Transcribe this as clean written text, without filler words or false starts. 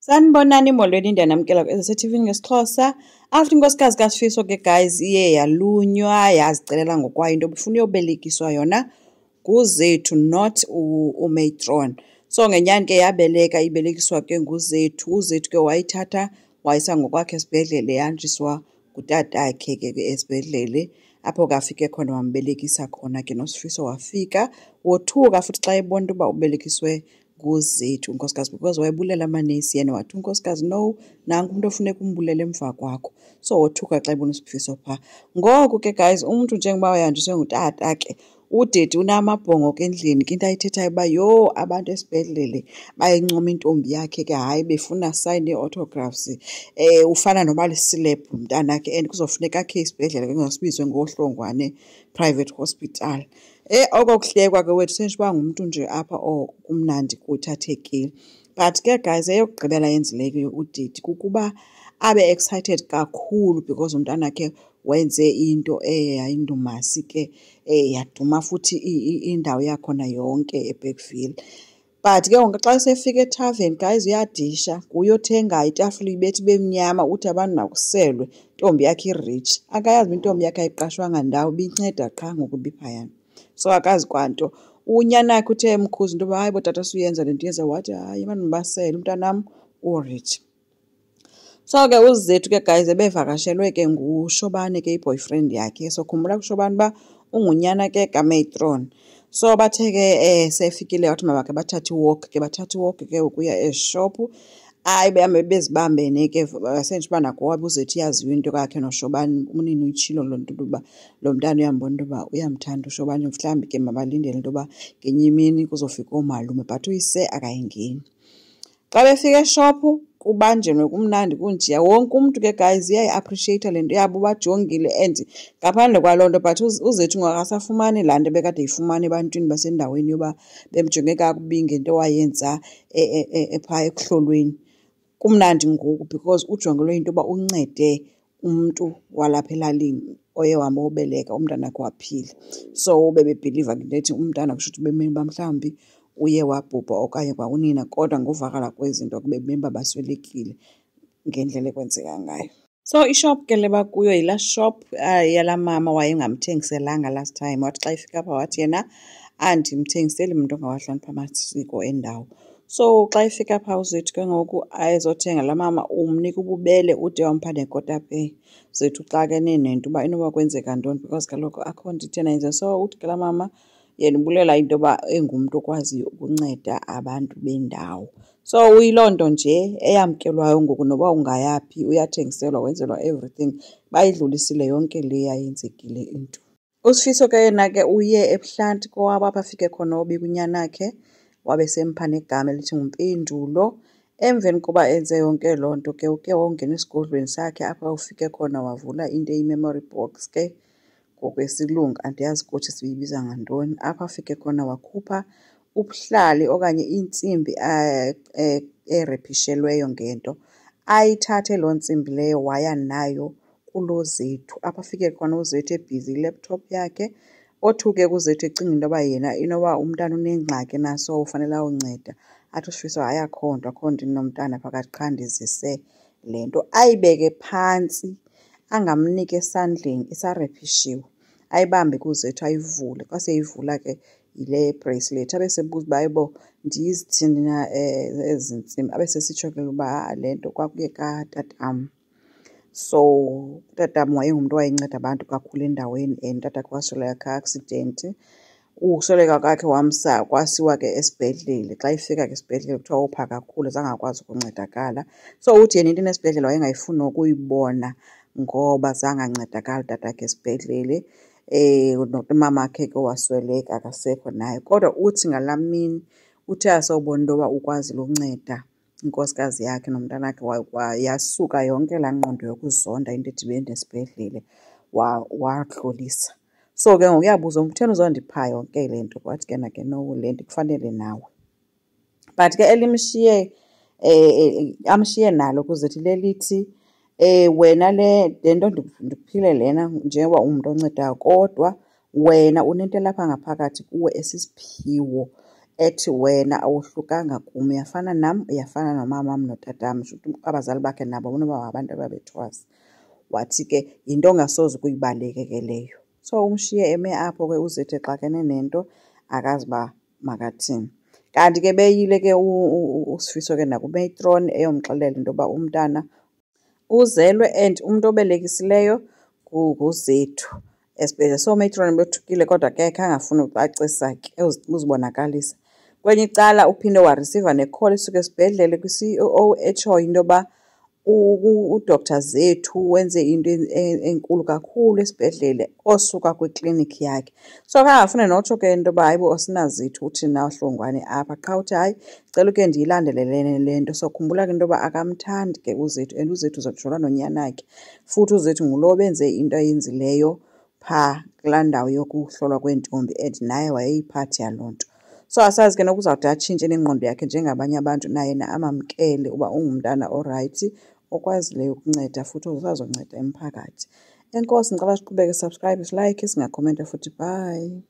Sanibonani molweni ndiyanamkela eseTV ngesiXhosa. After inkosikazi kaSifiso ke guys iye yalunywa yazicelela ngokwayo into befuna uyobelekiswa yona nguZethu not uMatron. So ngenyani ke yabeleka ibelekiswa ke nguZethu. UZethu ke wayithatha wayisa ngokwakhe esibhedlele yahanjiswa ngutatakhe ke esibhedlele apho kafike khona wambelekisa khona ke noSifiso wafika wothuka futhi xa ebona uba ubelekiswe nguZethu unkosikazi because wayebulela amanesi yena wathi unkosikazi no nanku umuntu ofuneka umbulele emva kwakho. So wothuka xa ebona uSifiso phaa. Ngoku ke guys umntu njengoba uyahanjiswe ngutata ke udade unamabhongo ke endlini ke into ayithethayo uba yho abantu esibhedlele bayincoma intombi yakhe ke hayi befuna sign ii-autographs ufana noba lisilebhu mntanakhe and kuzofuneka akhe isibhedlele ke ngosibizwe ngohlongwane private hospital. Oko kuhlekwa ke wethu senje uba ngumntu nje apha kumnandi kuthathekile. But ke guys eyokugqibela yenzileyo udidi kukuba abe excited kakhulu because umntanakhe wenze into eyayindumasi ke yaduma futhi indawo yakhona yonke eBergville. But ke ngoku xa sefika ethaveni guys uyadisha uyothenga itafile ibethe bemnyama uthi abantu nakuselwe intombi yakhe irich. Akayazi intombi yakhe ayiqashwanga ndawo ibinceda qha ngoku ibiphayana. So akazi kwanto unyanakhe uthe emkhuza into yoba hayi bo tata suyenza le nto yenza wathi hayi abantu basele umntanam urich. So ke uZethu ke guys ebevakashelwe ke nguShobane ke i-boyfriend yakhe. So khumbula kuShobane uba ungunyana ke kaMatron. So bathe ke sefikile wathi mabakhe bathathe iwalk ke bathatha iwalk ke ukuya ezishophu. Hayi behambe bezibambene ke senje uba nakuba uZethu yaziwa into kakhe noShobane unini uyitshilo loo nto uba lo mntana uyambona into yoba uyamthanda uShobane mhlawumbi ke mabalindele into yoba ngenye imini kuzofika oomalume but uyise akayingeni. Xa befika eshophu kubanjenwe kumnandi kunjiya wonke umntu ke guys uyayi-appreciate le nto yabo bajongile and ngaphandle kwaloo nto but uZethu ngakasafumani laa nto bekade yifumana ebantwini basendaweni yoba bemjonge kakubi ngento wayenza phaa ekuhlolweni. Kumnandi ngoku because ujongelwe into yoba uncede umntu walapha elalini oye wahamba wobeleka umntanakhe waphila. So bebebhiliva into ethi umntana kusho ukuthi bemeni uba mhlawumbi uye wabhubha okanye kwakunina kodwa ngovakala kwezinto kube bemeni uba baswelekile ngendlela ekwenzeka ngayo. So ishop ke le bakuyo yilaa shop yalaa mama wayengamthengiselanga last time wathi xa ifika apha wathi yena andimthengiseli mntu ongawahloniphi amasiko endawo. So xa ifika phaa uZethu ke ngoku ayezothenga laa mama umnika ububele ude wampha nekotapeya. uZethu uxakene nento uba inoba kwenzeka ntoni because kaloku akho nto ithena yenze. So uthi ke laa mama yena ubulela into yoba engumntu okwaziyo ukunceda abantu bendawo. So uyiloo nto nje eyamkelwayo ngoku noba ungayaphi uyathengiselwa wenzelwa everything bayidlulisile yonke le yayenzekile into. uSifiso ke yena ke uye ebuhlanti kowabo apho afike khona wobika unyanakhe wabe sempha negama elithi nguMpendulo. Emveni koba enze yonke loo nto ke uke wongena esigodlweni sakhe apha ufike khona wavula into eyi-memory box ke ngokwesilungu andiyazi kuthi siyibiza ngantoni. Apha afike khona wakhupha ubuhlali okanye intsimbi erephishelweyo ngento ayithathe loo ntsimbi leyo waya nayo kuloo Zethu. Apha afike khona uZethu ebhizi i-laptop yakhe othuke kuZethu ecinga into yoba yena inoba umntana unengxaki naso ufanele awunceda. Athi uSifiso hayi akho nto nomntana phakathi qha ndizise le nto. Ayibeke phantsi angamniki esandleni isarephishiwe ayibambe kuZethu ayivule. Xa seyivula ke yile bracelet abe sebuza uba hayibo ndizithini na ezi ntsimbi abe sesitsho ke uba le nto kwakuye katatam. So utatam wayengumntu owayenceda abantu kakhulu endaweni and tatakhe wasweleka ka-accident. Usweleka kwakhe kwasiwa ke esibhedlele. Xa ifika ke esibhedlele kuthiwa wopha kakhulu zange akwazi ukuncedakala. So uthi yena into enesibhedlele wayengayifuni nokuyibona ngoba zange ancedakala tatakhe esibhedlele. Nomamakhe ke wasweleka akasekho naye kodwa uthi ngalaa mini uthe asobona into yoba ukwazile ukunceda inkosikazi yakhe nomntanakhe yasuka yonke laa ngqondo yokuzonda into edibene nesibhedlele wahlolisa. So ke ngoku uyabuza utheni uzondipha yonke le nto wathi ke nake no le nto ikufanele nawe. But ke elimshiye amshiye nalo kuZethu lelithi wena le nto ndikuphile lena njengoba ungumntu oncedayo kodwa wena unento elapha ngaphakathi kuwe esisiphiwo ethi wena awohlukanga kum, uyafana nam, uyafana nomamam notatam. Abazali bakhe nabo banoba ngabantu ababethwasa. Wathi ke yinto ongasoze kuyibaleke ke leyo. So umshiye eme apho ke uZethu exakene nento akazi uba makathini. Kanti ke beyile ke uSifiso ke nakuMatron eyomxelela into yoba umntana uzelwe and umntu obelekisileyo nguZethu esibhedlele. So uMatron bethukile kodwa ke khange afune ucacisa ke uzibonakalisa. Kwenye icala uphinde warisiva necall isuka esibhedlele kwi-CEO etshoyo into yoba uDr Zethu wenze into enkulu kakhulu esibhedlele osuka kwiklinikhi yakhe. So khange afune notsho ke into yoba hayibo asinaZethu uthi na hlongwane apha, qha uthi hayi cela uke ndiyilandelele le nto. So khumbula ke into yoba akamthandi ke uZethu and uZethu uzojula nonyanakhe. Futhi uZethu ngulo benze into ayenzileyo phaa kulaa ndawo yokuhlolwa kweentombi and naye wayeyiphathi yaloo nto. So asazi ke nokuzawude atshintshe nengqondo yakhe njengabanye abantu, naye amamkele uba ungumntana orayithi okwazileyo ukunceda futhi uzazonceda umphakathi. Enkosi, ngicela siqhubeke, subscribe, silike, singakhomenta futhi. Bye.